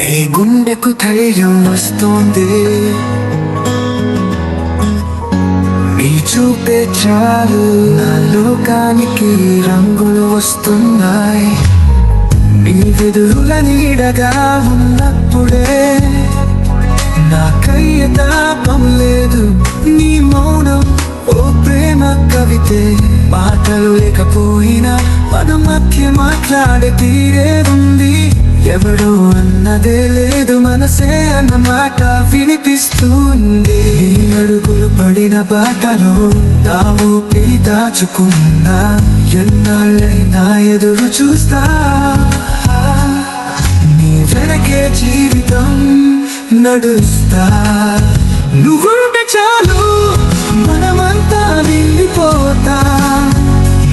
ఏ గుండెకు ధైర్యం వస్తుంది, నీ చూపే చాలు నా లోకానికి రంగులు వస్తున్నాయి. నీ వెదురుల నీడగా ఉన్నప్పుడే నాకయ్య తాపం లేదు. నీ మౌనం ఓ ప్రేమ కవితే, మాటలు లేకపోయినా మన మధ్య మాట్లాడే తీరే ఉంది. ఎవడో అన్నదే లేదు, మనసే అన్నమాట వినిపిస్తుంది. అడుగులు పడిన బాటలో నా ఊపిరి దాచుకున్నా, ఎన్నాళ్ళైనా ఎదురు చూస్తా. నీ వెనకే జీవితం నడుస్తా. నువ్వుంటే చాలు మనమంతా నిండిపోతా.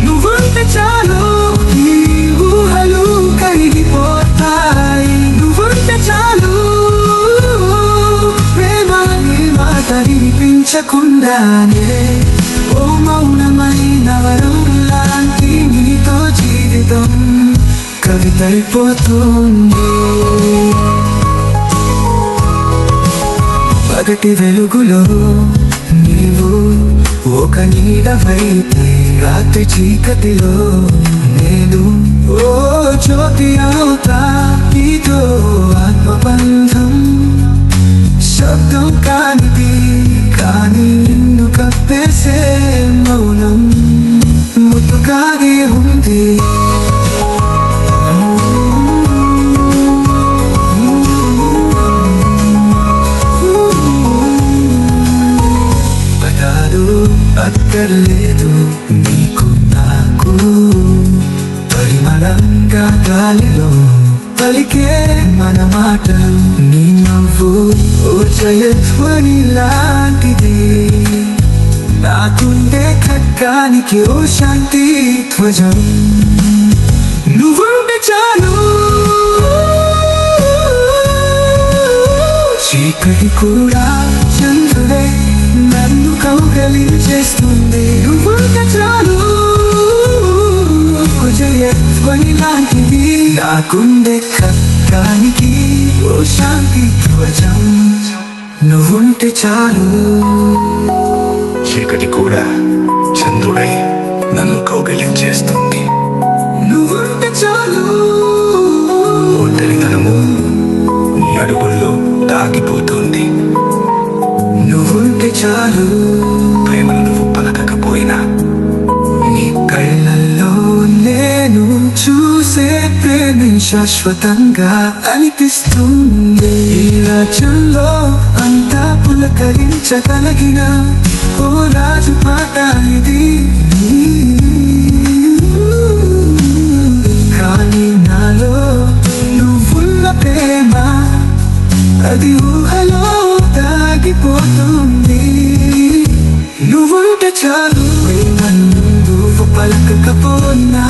నువ్వుంటే చాలు ఈ ఊహలు కరిగిపోతాయి. నువ్వుంటే చాలు ప్రేమ నీ మాట వినిపించకుండానే ఓ మౌనమైన వరం లాంటి నీతో జీవితం కవితైపోతుంది. పగటి వెలుగులో నీవు ఒక నీడవైతే, రాత్రి చీకటిలో నేను ఓ జ్యోతి అవుతా. నీతో ఆత్మబంధం శబ్దం కానిది, కానీ నిన్ను కప్పేసే మౌనం ముద్దుగానే ఉంది. అక్కర్లేదు నీకు నాకు, పరిమళంగా గాలిలో పలికే మన మాటలు. నీ నవ్వు ఓ జయధ్వని లాంటిది, నాకుండే ఖడ్గానికి ఓ శాంతి ధ్వజం. నువ్వుంటే చాలు చీకటి కూడా చంద్రుడే నన్ను కౌగలించేస్తుంది. నువ్వుంటే చాలు జయధ్వని లాంటిది, నాకుండే ఖడ్గానికి ఓ శాంతి ధ్వజం. నువ్వుంటే చాలు. చీకటి కూడా చంద్రుడై నన్ను కౌగిలించేస్తుంది. నువ్వుంటే చాలు. ఒంటరితనము నీ అడుగుల్లో దాగిపోతుంది. నువ్వుంటే చాలు. ప్రేమను నువ్వు పలకకపోయినా నీ కళ్ళల్లో నేను చూసే ప్రేమ శాశ్వతంగా అనిపిస్తుంది. ఈ రాజ్యంలో అంతా పులకరించగలిగిన ఓ రాజు పాట ఇది. కానీ నాలో నువ్వున్న ప్రేమ అది ఊహలో దాగిపోతుంది. నువ్వుంటే చాలు, నువ్వు పలకకపోనా